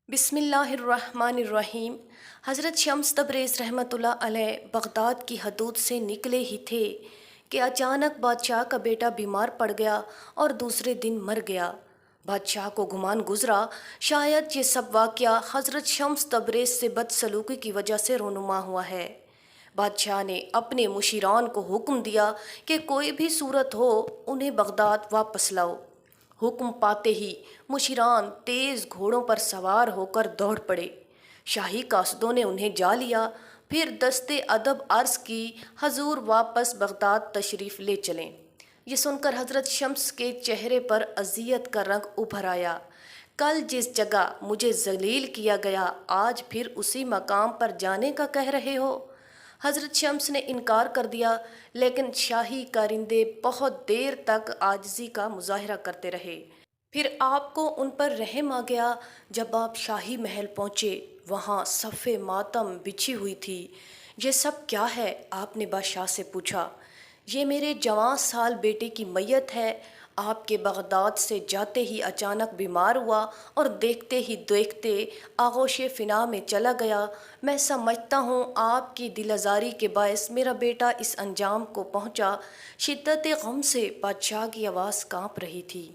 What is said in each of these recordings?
بسم اللہ الرحمن الرحیم۔ حضرت شمس تبریز رحمۃ اللہ علیہ بغداد کی حدود سے نکلے ہی تھے کہ اچانک بادشاہ کا بیٹا بیمار پڑ گیا اور دوسرے دن مر گیا۔ بادشاہ کو گمان گزرا شاید یہ سب واقعہ حضرت شمس تبریز سے بدسلوکی کی وجہ سے رونما ہوا ہے۔ بادشاہ نے اپنے مشیران کو حکم دیا کہ کوئی بھی صورت ہو انہیں بغداد واپس لاؤ۔ حکم پاتے ہی مشیران تیز گھوڑوں پر سوار ہو کر دوڑ پڑے۔ شاہی قاصدوں نے انہیں جا لیا، پھر دستے ادب عرض کی حضور واپس بغداد تشریف لے چلیں۔ یہ سن کر حضرت شمس کے چہرے پر اذیت کا رنگ ابھر آیا۔ کل جس جگہ مجھے ذلیل کیا گیا آج پھر اسی مقام پر جانے کا کہہ رہے ہو؟ حضرت شمس نے انکار کر دیا، لیکن شاہی کارندے بہت دیر تک عاجزی کا مظاہرہ کرتے رہے۔ پھر آپ کو ان پر رحم آ گیا۔ جب آپ شاہی محل پہنچے وہاں صف ماتم بچھی ہوئی تھی۔ یہ سب کیا ہے؟ آپ نے بادشاہ سے پوچھا۔ یہ میرے جوان سال بیٹے کی میت ہے۔ آپ کے بغداد سے جاتے ہی اچانک بیمار ہوا اور دیکھتے ہی دیکھتے آغوش فنا میں چلا گیا۔ میں سمجھتا ہوں آپ کی دل آزاری کے باعث میرا بیٹا اس انجام کو پہنچا۔ شدت غم سے بادشاہ کی آواز کانپ رہی تھی۔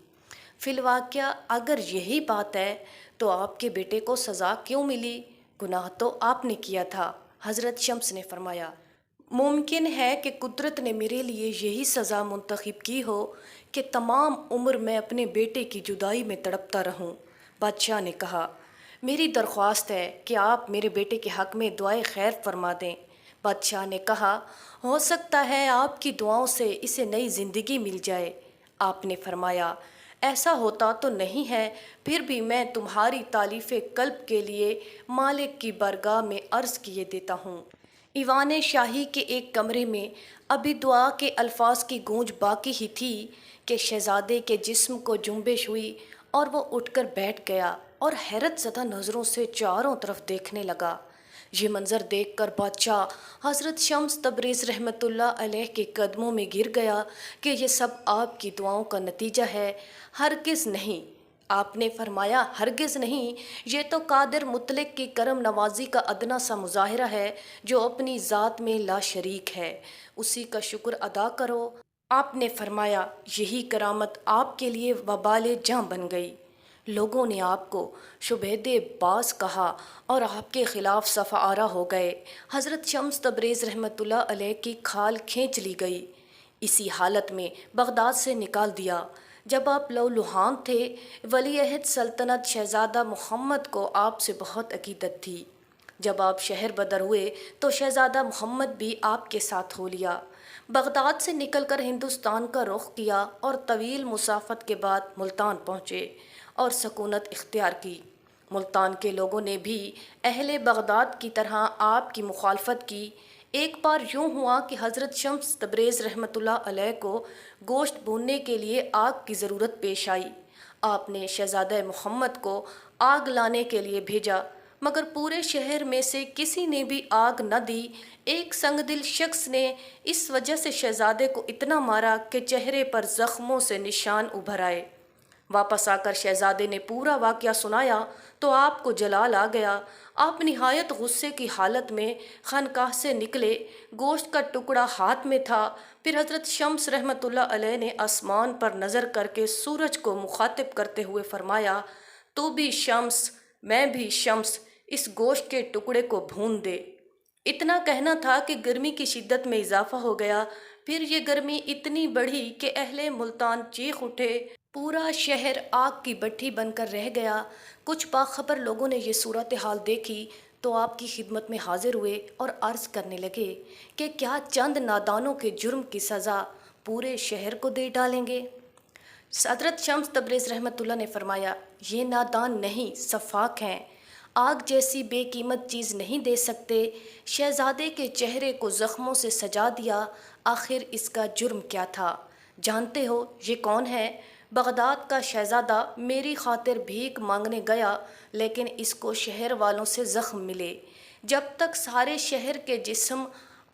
فی الواقعہ اگر یہی بات ہے تو آپ کے بیٹے کو سزا کیوں ملی؟ گناہ تو آپ نے کیا تھا۔ حضرت شمس نے فرمایا، ممکن ہے کہ قدرت نے میرے لیے یہی سزا منتخب کی ہو کہ تمام عمر میں اپنے بیٹے کی جدائی میں تڑپتا رہوں۔ بادشاہ نے کہا، میری درخواست ہے کہ آپ میرے بیٹے کے حق میں دعائے خیر فرما دیں۔ بادشاہ نے کہا، ہو سکتا ہے آپ کی دعاؤں سے اسے نئی زندگی مل جائے۔ آپ نے فرمایا، ایسا ہوتا تو نہیں ہے، پھر بھی میں تمہاری تالیف قلب کے لیے مالک کی بارگاہ میں عرض کیے دیتا ہوں۔ ایوان شاہی کے ایک کمرے میں ابھی دعا کے الفاظ کی گونج باقی ہی تھی کہ شہزادے کے جسم کو جنبش ہوئی اور وہ اٹھ کر بیٹھ گیا اور حیرت زدہ نظروں سے چاروں طرف دیکھنے لگا۔ یہ منظر دیکھ کر بادشاہ حضرت شمس تبریز رحمۃ اللہ علیہ کے قدموں میں گر گیا کہ یہ سب آپ کی دعاؤں کا نتیجہ ہے۔ ہرگز نہیں، آپ نے فرمایا، ہرگز نہیں، یہ تو قادر مطلق کی کرم نوازی کا ادنا سا مظاہرہ ہے جو اپنی ذات میں لا شریک ہے، اسی کا شکر ادا کرو۔ آپ نے فرمایا، یہی کرامت آپ کے لیے وبال جاں بن گئی۔ لوگوں نے آپ کو شبہد باز کہا اور آپ کے خلاف صف آرا ہو گئے۔ حضرت شمس تبریز رحمۃ اللہ علیہ کی کھال کھینچ لی گئی، اسی حالت میں بغداد سے نکال دیا۔ جب آپ لہولہان تھے، ولی عہد سلطنت شہزادہ محمد کو آپ سے بہت عقیدت تھی۔ جب آپ شہر بدر ہوئے تو شہزادہ محمد بھی آپ کے ساتھ ہو لیا۔ بغداد سے نکل کر ہندوستان کا رخ کیا اور طویل مسافت کے بعد ملتان پہنچے اور سکونت اختیار کی۔ ملتان کے لوگوں نے بھی اہل بغداد کی طرح آپ کی مخالفت کی۔ ایک بار یوں ہوا کہ حضرت شمس تبریز رحمۃ اللہ علیہ کو گوشت بھوننے کے لیے آگ کی ضرورت پیش آئی۔ آپ نے شہزادہ محمد کو آگ لانے کے لیے بھیجا، مگر پورے شہر میں سے کسی نے بھی آگ نہ دی۔ ایک سنگ دل شخص نے اس وجہ سے شہزادے کو اتنا مارا کہ چہرے پر زخموں سے نشان ابھر آئے۔ واپس آ کر شہزادے نے پورا واقعہ سنایا تو آپ کو جلال آ گیا۔ آپ نہایت غصے کی حالت میں خانقاہ سے نکلے، گوشت کا ٹکڑا ہاتھ میں تھا۔ پھر حضرت شمس رحمۃ اللہ علیہ نے آسمان پر نظر کر کے سورج کو مخاطب کرتے ہوئے فرمایا، تو بھی شمس، میں بھی شمس، اس گوشت کے ٹکڑے کو بھون دے۔ اتنا کہنا تھا کہ گرمی کی شدت میں اضافہ ہو گیا۔ پھر یہ گرمی اتنی بڑھی کہ اہل ملتان چیخ اٹھے، پورا شہر آگ کی بھٹی بن کر رہ گیا۔ کچھ باخبر لوگوں نے یہ صورتحال دیکھی تو آپ کی خدمت میں حاضر ہوئے اور عرض کرنے لگے کہ کیا چند نادانوں کے جرم کی سزا پورے شہر کو دے ڈالیں گے؟ حضرت شمس تبریز رحمۃ اللہ نے فرمایا، یہ نادان نہیں، سفاک ہیں، آگ جیسی بے قیمت چیز نہیں دے سکتے۔ شہزادے کے چہرے کو زخموں سے سجا دیا۔ آخر اس کا جرم کیا تھا؟ جانتے ہو یہ کون ہے؟ بغداد کا شہزادہ میری خاطر بھیک مانگنے گیا، لیکن اس کو شہر والوں سے زخم ملے۔ جب تک سارے شہر کے جسم